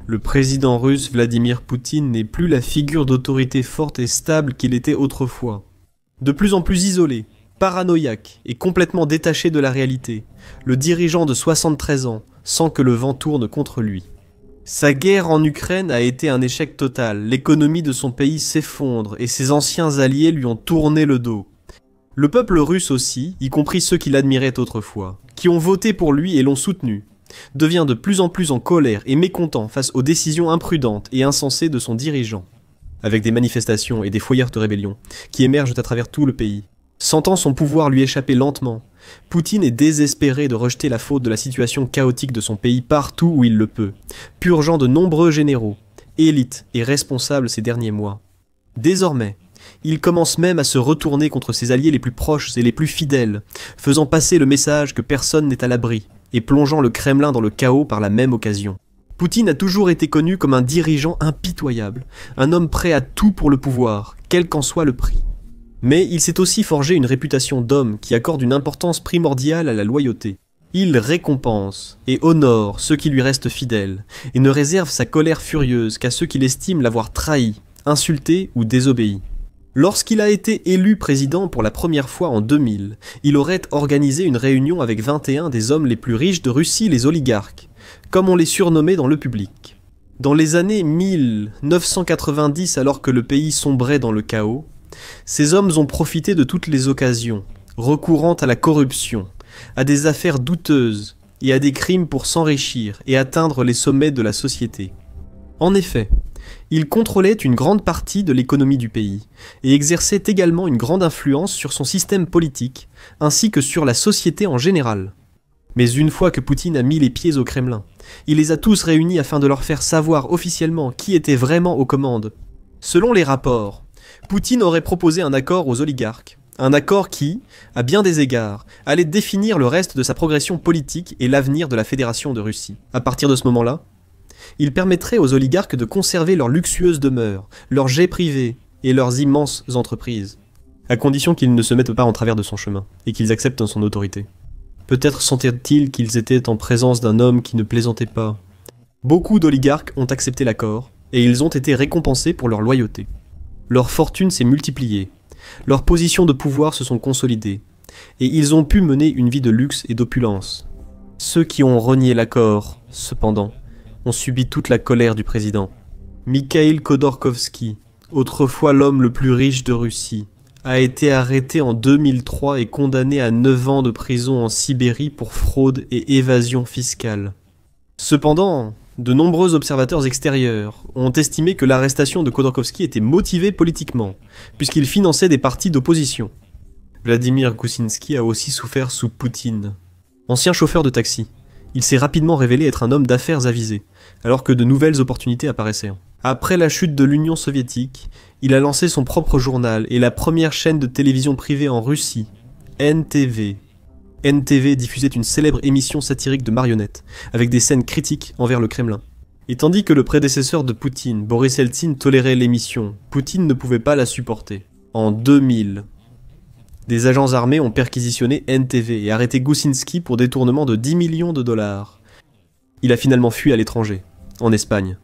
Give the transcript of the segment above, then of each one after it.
Le président russe Vladimir Poutine n'est plus la figure d'autorité forte et stable qu'il était autrefois. De plus en plus isolé, paranoïaque et complètement détaché de la réalité, le dirigeant de 73 ans sent que le vent tourne contre lui. Sa guerre en Ukraine a été un échec total, l'économie de son pays s'effondre et ses anciens alliés lui ont tourné le dos. Le peuple russe aussi, y compris ceux qui l'admiraient autrefois, qui ont voté pour lui et l'ont soutenu, devient de plus en plus en colère et mécontent face aux décisions imprudentes et insensées de son dirigeant, avec des manifestations et des foyères de rébellion qui émergent à travers tout le pays. Sentant son pouvoir lui échapper lentement, Poutine est désespéré de rejeter la faute de la situation chaotique de son pays partout où il le peut, purgeant de nombreux généraux, élites et responsables ces derniers mois. Désormais, il commence même à se retourner contre ses alliés les plus proches et les plus fidèles, faisant passer le message que personne n'est à l'abri, et plongeant le Kremlin dans le chaos par la même occasion. Poutine a toujours été connu comme un dirigeant impitoyable, un homme prêt à tout pour le pouvoir, quel qu'en soit le prix. Mais il s'est aussi forgé une réputation d'homme qui accorde une importance primordiale à la loyauté. Il récompense et honore ceux qui lui restent fidèles, et ne réserve sa colère furieuse qu'à ceux qu'il estime l'avoir trahi, insulté ou désobéi. Lorsqu'il a été élu président pour la première fois en 2000, il aurait organisé une réunion avec 21 des hommes les plus riches de Russie, les oligarques, comme on les surnommait dans le public. Dans les années 1990, alors que le pays sombrait dans le chaos, ces hommes ont profité de toutes les occasions, recourant à la corruption, à des affaires douteuses et à des crimes pour s'enrichir et atteindre les sommets de la société. En effet, ils contrôlaient une grande partie de l'économie du pays et exerçaient également une grande influence sur son système politique ainsi que sur la société en général. Mais une fois que Poutine a mis les pieds au Kremlin, il les a tous réunis afin de leur faire savoir officiellement qui était vraiment aux commandes. Selon les rapports, Poutine aurait proposé un accord aux oligarques, un accord qui, à bien des égards, allait définir le reste de sa progression politique et l'avenir de la Fédération de Russie. À partir de ce moment-là, il permettrait aux oligarques de conserver leurs luxueuses demeures, leurs jets privés et leurs immenses entreprises, à condition qu'ils ne se mettent pas en travers de son chemin et qu'ils acceptent son autorité. Peut-être sentaient-ils qu'ils étaient en présence d'un homme qui ne plaisantait pas. Beaucoup d'oligarques ont accepté l'accord et ils ont été récompensés pour leur loyauté. Leur fortune s'est multipliée, leurs positions de pouvoir se sont consolidées, et ils ont pu mener une vie de luxe et d'opulence. Ceux qui ont renié l'accord, cependant, ont subi toute la colère du président. Mikhail Khodorkovsky, autrefois l'homme le plus riche de Russie, a été arrêté en 2003 et condamné à 9 ans de prison en Sibérie pour fraude et évasion fiscale. Cependant, de nombreux observateurs extérieurs ont estimé que l'arrestation de Khodorkovsky était motivée politiquement, puisqu'il finançait des partis d'opposition. Vladimir Goussinski a aussi souffert sous Poutine. Ancien chauffeur de taxi, il s'est rapidement révélé être un homme d'affaires avisé, alors que de nouvelles opportunités apparaissaient. Après la chute de l'Union soviétique, il a lancé son propre journal et la première chaîne de télévision privée en Russie, NTV. NTV diffusait une célèbre émission satirique de marionnettes, avec des scènes critiques envers le Kremlin. Et tandis que le prédécesseur de Poutine, Boris Eltsine, tolérait l'émission, Poutine ne pouvait pas la supporter. En 2000, des agents armés ont perquisitionné NTV et arrêté Goussinski pour détournement de 10 millions de dollars. Il a finalement fui à l'étranger, en Espagne.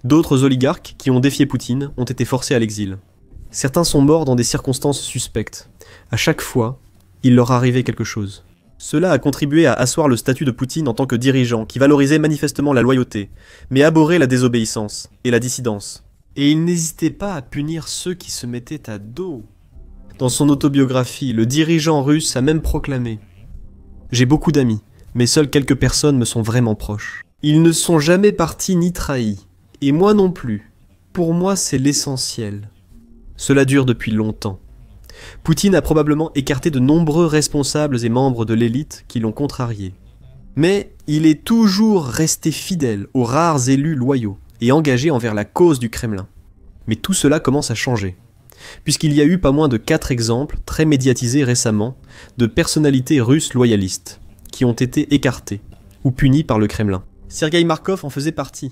D'autres oligarques qui ont défié Poutine ont été forcés à l'exil. Certains sont morts dans des circonstances suspectes. À chaque fois, il leur arrivait quelque chose. Cela a contribué à asseoir le statut de Poutine en tant que dirigeant qui valorisait manifestement la loyauté, mais abhorrait la désobéissance et la dissidence. Et il n'hésitait pas à punir ceux qui se mettaient à dos. Dans son autobiographie, le dirigeant russe a même proclamé « J'ai beaucoup d'amis, mais seules quelques personnes me sont vraiment proches. Ils ne sont jamais partis ni trahis, et moi non plus. Pour moi, c'est l'essentiel. » Cela dure depuis longtemps. Poutine a probablement écarté de nombreux responsables et membres de l'élite qui l'ont contrarié. Mais il est toujours resté fidèle aux rares élus loyaux et engagé envers la cause du Kremlin. Mais tout cela commence à changer, puisqu'il y a eu pas moins de 4 exemples, très médiatisés récemment, de personnalités russes loyalistes, qui ont été écartées ou punies par le Kremlin. Sergueï Markov en faisait partie.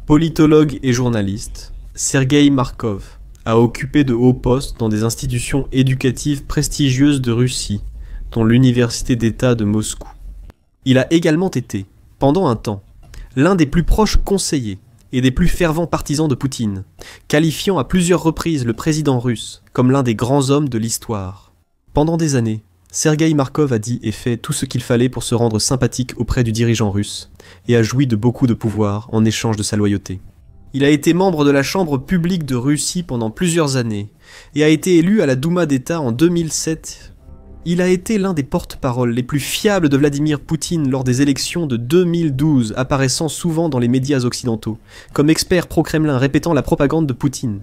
Politologue et journaliste, Sergueï Markov a occupé de hauts postes dans des institutions éducatives prestigieuses de Russie, dont l'Université d'État de Moscou. Il a également été, pendant un temps, l'un des plus proches conseillers et des plus fervents partisans de Poutine, qualifiant à plusieurs reprises le président russe comme l'un des grands hommes de l'histoire. Pendant des années, Sergueï Markov a dit et fait tout ce qu'il fallait pour se rendre sympathique auprès du dirigeant russe, et a joui de beaucoup de pouvoir en échange de sa loyauté. Il a été membre de la Chambre publique de Russie pendant plusieurs années, et a été élu à la Douma d'État en 2007. Il a été l'un des porte-paroles les plus fiables de Vladimir Poutine lors des élections de 2012, apparaissant souvent dans les médias occidentaux, comme expert pro-Kremlin répétant la propagande de Poutine.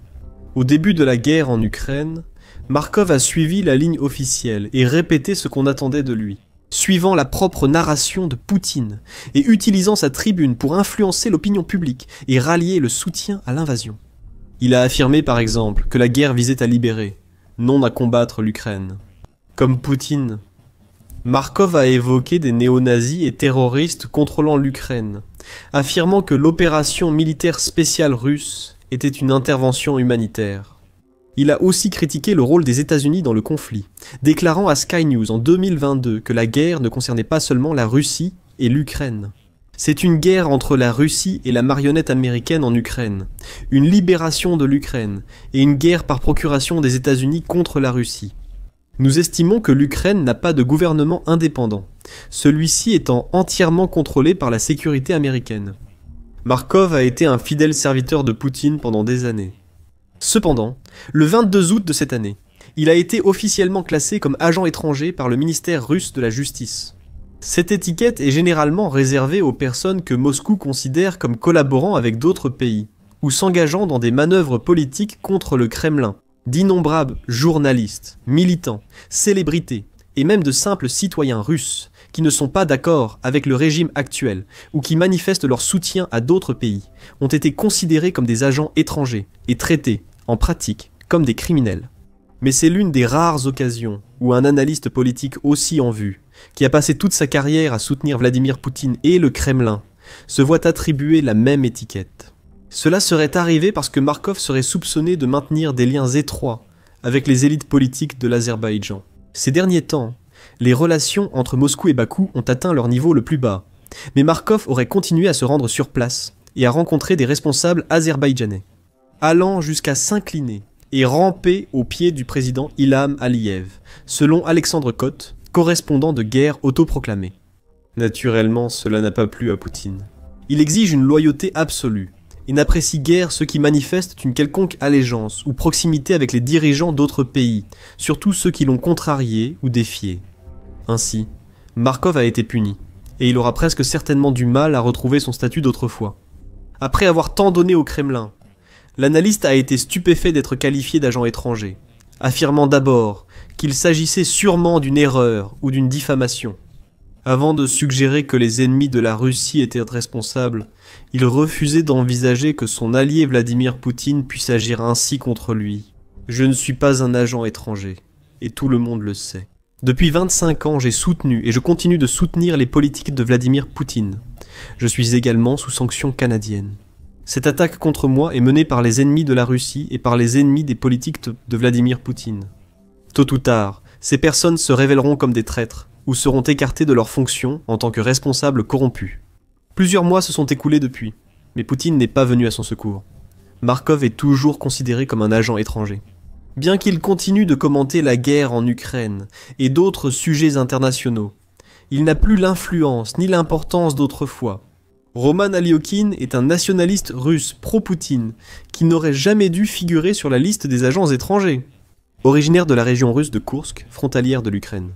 Au début de la guerre en Ukraine, Markov a suivi la ligne officielle et répété ce qu'on attendait de lui, suivant la propre narration de Poutine et utilisant sa tribune pour influencer l'opinion publique et rallier le soutien à l'invasion. Il a affirmé par exemple que la guerre visait à libérer, non à combattre l'Ukraine. Comme Poutine, Markov a évoqué des néo-nazis et terroristes contrôlant l'Ukraine, affirmant que l'opération militaire spéciale russe était une intervention humanitaire. Il a aussi critiqué le rôle des États-Unis dans le conflit, déclarant à Sky News en 2022 que la guerre ne concernait pas seulement la Russie et l'Ukraine. C'est une guerre entre la Russie et la marionnette américaine en Ukraine, une libération de l'Ukraine et une guerre par procuration des États-Unis contre la Russie. Nous estimons que l'Ukraine n'a pas de gouvernement indépendant, celui-ci étant entièrement contrôlé par la sécurité américaine. Markov a été un fidèle serviteur de Poutine pendant des années. Cependant, le 22 août de cette année, il a été officiellement classé comme agent étranger par le ministère russe de la Justice. Cette étiquette est généralement réservée aux personnes que Moscou considère comme collaborant avec d'autres pays, ou s'engageant dans des manœuvres politiques contre le Kremlin, d'innombrables journalistes, militants, célébrités, et même de simples citoyens russes, qui ne sont pas d'accord avec le régime actuel ou qui manifestent leur soutien à d'autres pays, ont été considérés comme des agents étrangers et traités, en pratique, comme des criminels. Mais c'est l'une des rares occasions où un analyste politique aussi en vue, qui a passé toute sa carrière à soutenir Vladimir Poutine et le Kremlin, se voit attribuer la même étiquette. Cela serait arrivé parce que Markov serait soupçonné de maintenir des liens étroits avec les élites politiques de l'Azerbaïdjan. Ces derniers temps, les relations entre Moscou et Bakou ont atteint leur niveau le plus bas, mais Markov aurait continué à se rendre sur place et à rencontrer des responsables azerbaïdjanais, allant jusqu'à s'incliner et ramper aux pieds du président Ilham Aliyev, selon Alexandre Kot, correspondant de guerre autoproclamé. Naturellement, cela n'a pas plu à Poutine. Il exige une loyauté absolue, et n'apprécie guère ceux qui manifestent une quelconque allégeance ou proximité avec les dirigeants d'autres pays, surtout ceux qui l'ont contrarié ou défié. Ainsi, Markov a été puni, et il aura presque certainement du mal à retrouver son statut d'autrefois. Après avoir tant donné au Kremlin, l'analyste a été stupéfait d'être qualifié d'agent étranger, affirmant d'abord qu'il s'agissait sûrement d'une erreur ou d'une diffamation. Avant de suggérer que les ennemis de la Russie étaient responsables, il refusait d'envisager que son allié Vladimir Poutine puisse agir ainsi contre lui. Je ne suis pas un agent étranger, et tout le monde le sait. Depuis 25 ans, j'ai soutenu et je continue de soutenir les politiques de Vladimir Poutine. Je suis également sous sanctions canadiennes. Cette attaque contre moi est menée par les ennemis de la Russie et par les ennemis des politiques de Vladimir Poutine. Tôt ou tard, ces personnes se révéleront comme des traîtres, ou seront écartés de leurs fonctions en tant que responsables corrompus. Plusieurs mois se sont écoulés depuis, mais Poutine n'est pas venu à son secours. Markov est toujours considéré comme un agent étranger. Bien qu'il continue de commenter la guerre en Ukraine et d'autres sujets internationaux, il n'a plus l'influence ni l'importance d'autrefois. Roman Aliokin est un nationaliste russe pro-Poutine qui n'aurait jamais dû figurer sur la liste des agents étrangers. Originaire de la région russe de Koursk, frontalière de l'Ukraine.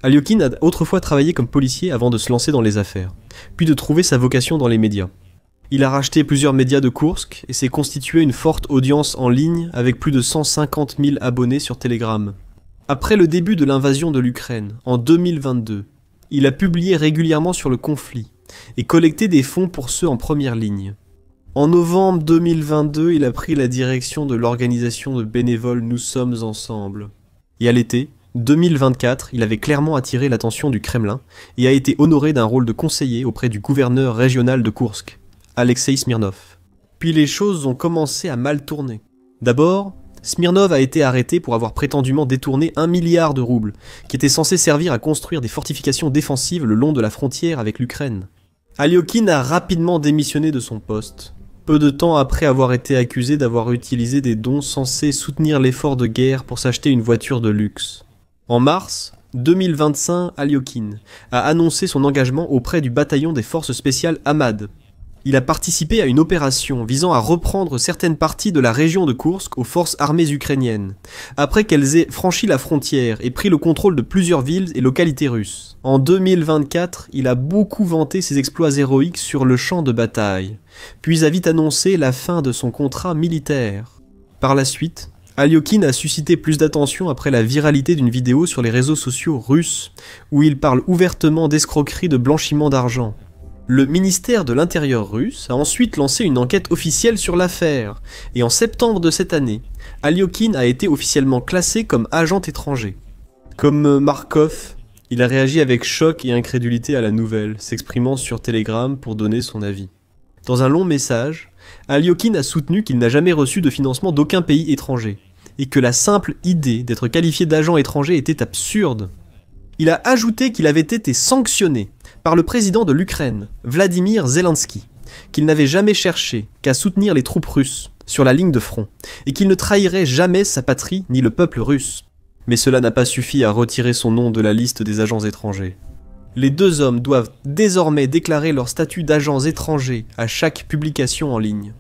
Aliokin a autrefois travaillé comme policier avant de se lancer dans les affaires, puis de trouver sa vocation dans les médias. Il a racheté plusieurs médias de Koursk et s'est constitué une forte audience en ligne avec plus de 150 000 abonnés sur Telegram. Après le début de l'invasion de l'Ukraine, en 2022, il a publié régulièrement sur le conflit et collecté des fonds pour ceux en première ligne. En novembre 2022, il a pris la direction de l'organisation de bénévoles Nous sommes ensemble. Et à l'été 2024, il avait clairement attiré l'attention du Kremlin et a été honoré d'un rôle de conseiller auprès du gouverneur régional de Koursk, Alexei Smirnov. Puis les choses ont commencé à mal tourner. D'abord, Smirnov a été arrêté pour avoir prétendument détourné 1 milliard de roubles, qui étaient censés servir à construire des fortifications défensives le long de la frontière avec l'Ukraine. Aliokin a rapidement démissionné de son poste, peu de temps après avoir été accusé d'avoir utilisé des dons censés soutenir l'effort de guerre pour s'acheter une voiture de luxe. En mars 2025, Aliokin a annoncé son engagement auprès du bataillon des forces spéciales Ahmad. Il a participé à une opération visant à reprendre certaines parties de la région de Koursk aux forces armées ukrainiennes, après qu'elles aient franchi la frontière et pris le contrôle de plusieurs villes et localités russes. En 2024, il a beaucoup vanté ses exploits héroïques sur le champ de bataille, puis a vite annoncé la fin de son contrat militaire. Par la suite, Aliokin a suscité plus d'attention après la viralité d'une vidéo sur les réseaux sociaux russes, où il parle ouvertement d'escroquerie de blanchiment d'argent. Le ministère de l'Intérieur russe a ensuite lancé une enquête officielle sur l'affaire, et en septembre de cette année, Aliokin a été officiellement classé comme agent étranger. Comme Markov, il a réagi avec choc et incrédulité à la nouvelle, s'exprimant sur Telegram pour donner son avis. Dans un long message, Aliokin a soutenu qu'il n'a jamais reçu de financement d'aucun pays étranger, et que la simple idée d'être qualifié d'agent étranger était absurde. Il a ajouté qu'il avait été sanctionné par le président de l'Ukraine, Vladimir Zelensky, qu'il n'avait jamais cherché qu'à soutenir les troupes russes sur la ligne de front, et qu'il ne trahirait jamais sa patrie ni le peuple russe. Mais cela n'a pas suffi à retirer son nom de la liste des agents étrangers. Les deux hommes doivent désormais déclarer leur statut d'agents étrangers à chaque publication en ligne.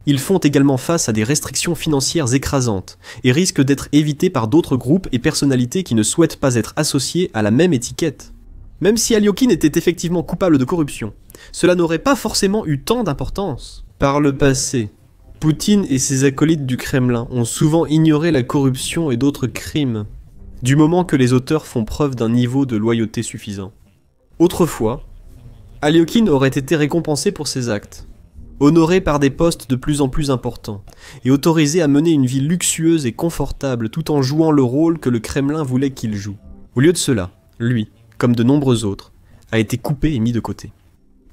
Ils font également face à des restrictions financières écrasantes et risquent d'être évités par d'autres groupes et personnalités qui ne souhaitent pas être associés à la même étiquette. Même si Aliokin était effectivement coupable de corruption, cela n'aurait pas forcément eu tant d'importance. Par le passé, Poutine et ses acolytes du Kremlin ont souvent ignoré la corruption et d'autres crimes, du moment que les auteurs font preuve d'un niveau de loyauté suffisant. Autrefois, Aliokin aurait été récompensé pour ses actes, honoré par des postes de plus en plus importants, et autorisé à mener une vie luxueuse et confortable tout en jouant le rôle que le Kremlin voulait qu'il joue. Au lieu de cela, lui, comme de nombreux autres, a été coupé et mis de côté.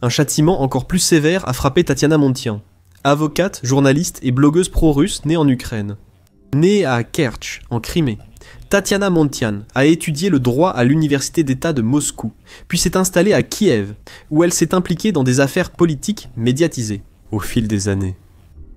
Un châtiment encore plus sévère a frappé Tatiana Montian, avocate, journaliste et blogueuse pro-russe née en Ukraine. Née à Kertch, en Crimée, Tatiana Montian a étudié le droit à l'université d'État de Moscou, puis s'est installée à Kiev, où elle s'est impliquée dans des affaires politiques médiatisées au fil des années.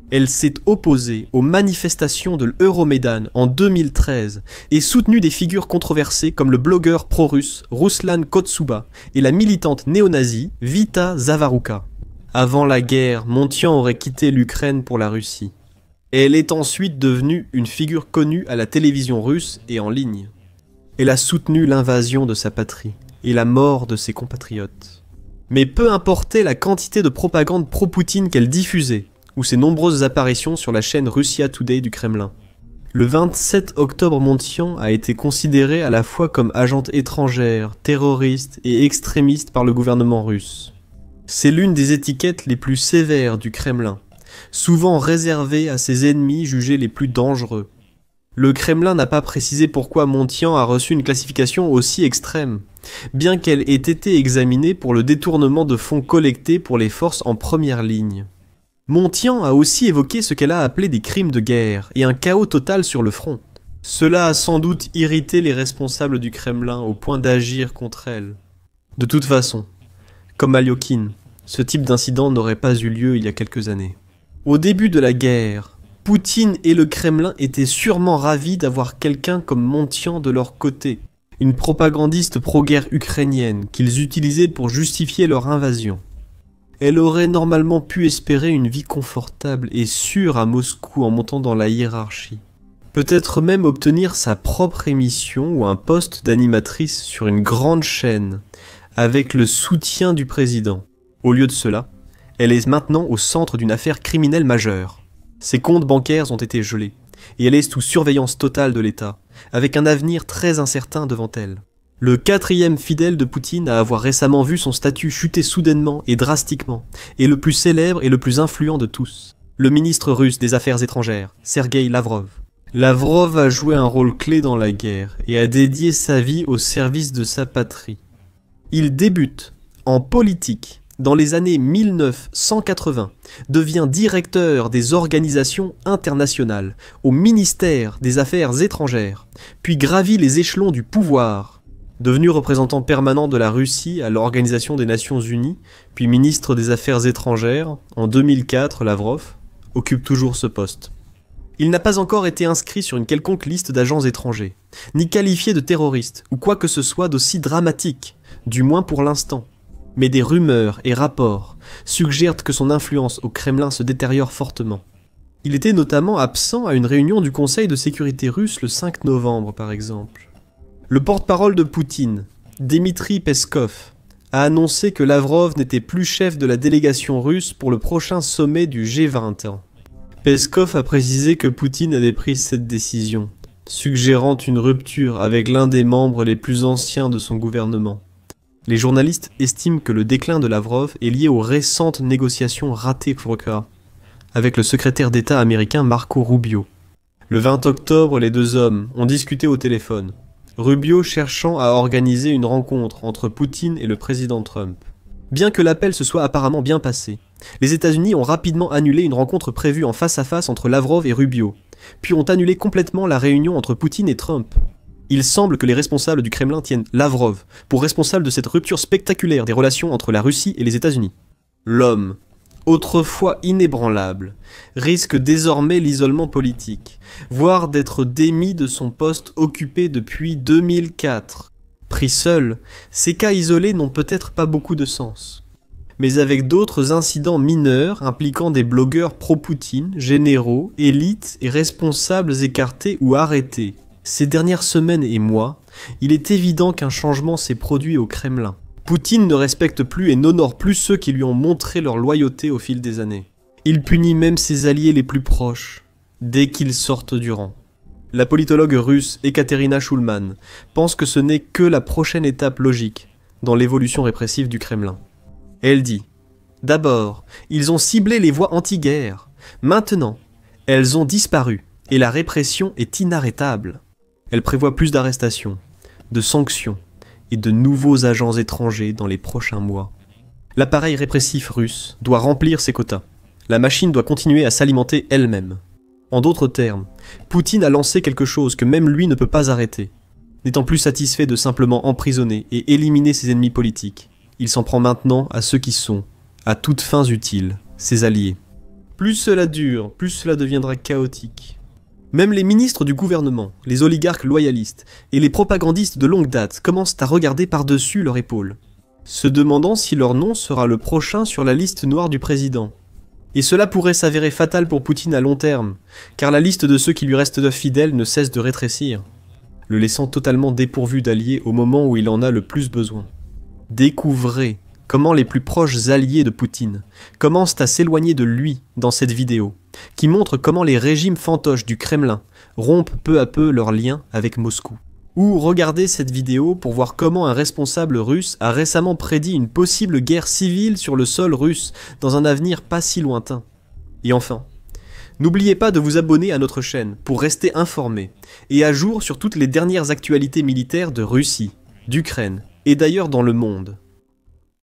Elle s'est opposée aux manifestations de l'Euromaidan en 2013 et soutenu des figures controversées comme le blogueur pro-russe Ruslan Kotsuba et la militante néo-nazie Vita Zavaruka. Avant la guerre, Montian aurait quitté l'Ukraine pour la Russie. Elle est ensuite devenue une figure connue à la télévision russe et en ligne. Elle a soutenu l'invasion de sa patrie et la mort de ses compatriotes. Mais peu importait la quantité de propagande pro-Poutine qu'elle diffusait, ou ses nombreuses apparitions sur la chaîne Russia Today du Kremlin. Le 27 octobre, Montian a été considérée à la fois comme agente étrangère, terroriste et extrémiste par le gouvernement russe. C'est l'une des étiquettes les plus sévères du Kremlin, souvent réservée à ses ennemis jugés les plus dangereux. Le Kremlin n'a pas précisé pourquoi Montian a reçu une classification aussi extrême, bien qu'elle ait été examinée pour le détournement de fonds collectés pour les forces en première ligne. Montian a aussi évoqué ce qu'elle a appelé des crimes de guerre et un chaos total sur le front. Cela a sans doute irrité les responsables du Kremlin au point d'agir contre elle. De toute façon, comme Aliokin, ce type d'incident n'aurait pas eu lieu il y a quelques années. Au début de la guerre, Poutine et le Kremlin étaient sûrement ravis d'avoir quelqu'un comme Montian de leur côté, une propagandiste pro-guerre ukrainienne qu'ils utilisaient pour justifier leur invasion. Elle aurait normalement pu espérer une vie confortable et sûre à Moscou en montant dans la hiérarchie. Peut-être même obtenir sa propre émission ou un poste d'animatrice sur une grande chaîne, avec le soutien du président. Au lieu de cela, elle est maintenant au centre d'une affaire criminelle majeure. Ses comptes bancaires ont été gelés, et elle est sous surveillance totale de l'État, avec un avenir très incertain devant elle. Le 4e fidèle de Poutine à avoir récemment vu son statut chuter soudainement et drastiquement, est le plus célèbre et le plus influent de tous. Le ministre russe des Affaires étrangères, Sergueï Lavrov. Lavrov a joué un rôle clé dans la guerre et a dédié sa vie au service de sa patrie. Il débute en politique dans les années 1980, devient directeur des organisations internationales au ministère des Affaires étrangères, puis gravit les échelons du pouvoir. Devenu représentant permanent de la Russie à l'Organisation des Nations Unies, puis ministre des Affaires étrangères, en 2004, Lavrov occupe toujours ce poste. Il n'a pas encore été inscrit sur une quelconque liste d'agents étrangers, ni qualifié de terroriste, ou quoi que ce soit d'aussi dramatique, du moins pour l'instant. Mais des rumeurs et rapports suggèrent que son influence au Kremlin se détériore fortement. Il était notamment absent à une réunion du Conseil de sécurité russe le 5 novembre, par exemple. Le porte-parole de Poutine, Dmitri Peskov, a annoncé que Lavrov n'était plus chef de la délégation russe pour le prochain sommet du G20. Peskov a précisé que Poutine avait pris cette décision, suggérant une rupture avec l'un des membres les plus anciens de son gouvernement. Les journalistes estiment que le déclin de Lavrov est lié aux récentes négociations ratées avec le secrétaire d'État américain Marco Rubio. Le 20 octobre, les deux hommes ont discuté au téléphone, Rubio cherchant à organiser une rencontre entre Poutine et le président Trump. Bien que l'appel se soit apparemment bien passé, les États-Unis ont rapidement annulé une rencontre prévue en face-à-face entre Lavrov et Rubio, puis ont annulé complètement la réunion entre Poutine et Trump. Il semble que les responsables du Kremlin tiennent Lavrov pour responsable de cette rupture spectaculaire des relations entre la Russie et les États-Unis. L'homme, autrefois inébranlable, risque désormais l'isolement politique, voire d'être démis de son poste occupé depuis 2004. Pris seul, ces cas isolés n'ont peut-être pas beaucoup de sens. Mais avec d'autres incidents mineurs impliquant des blogueurs pro-Poutine, généraux, élites et responsables écartés ou arrêtés, ces dernières semaines et mois, il est évident qu'un changement s'est produit au Kremlin. Poutine ne respecte plus et n'honore plus ceux qui lui ont montré leur loyauté au fil des années. Il punit même ses alliés les plus proches, dès qu'ils sortent du rang. La politologue russe Ekaterina Shulman pense que ce n'est que la prochaine étape logique dans l'évolution répressive du Kremlin. Elle dit « D'abord, ils ont ciblé les voix anti-guerre. Maintenant, elles ont disparu et la répression est inarrêtable. » Elle prévoit plus d'arrestations, de sanctions et de nouveaux agents étrangers dans les prochains mois. L'appareil répressif russe doit remplir ses quotas. La machine doit continuer à s'alimenter elle-même. En d'autres termes, Poutine a lancé quelque chose que même lui ne peut pas arrêter. N'étant plus satisfait de simplement emprisonner et éliminer ses ennemis politiques, il s'en prend maintenant à ceux qui sont, à toutes fins utiles, ses alliés. Plus cela dure, plus cela deviendra chaotique. Même les ministres du gouvernement, les oligarques loyalistes et les propagandistes de longue date commencent à regarder par-dessus leur épaule, se demandant si leur nom sera le prochain sur la liste noire du président. Et cela pourrait s'avérer fatal pour Poutine à long terme, car la liste de ceux qui lui restent fidèles ne cesse de rétrécir, le laissant totalement dépourvu d'alliés au moment où il en a le plus besoin. Découvrez comment les plus proches alliés de Poutine commencent à s'éloigner de lui dans cette vidéo, qui montre comment les régimes fantoches du Kremlin rompent peu à peu leurs liens avec Moscou. Ou regardez cette vidéo pour voir comment un responsable russe a récemment prédit une possible guerre civile sur le sol russe dans un avenir pas si lointain. Et enfin, n'oubliez pas de vous abonner à notre chaîne pour rester informé et à jour sur toutes les dernières actualités militaires de Russie, d'Ukraine et d'ailleurs dans le monde.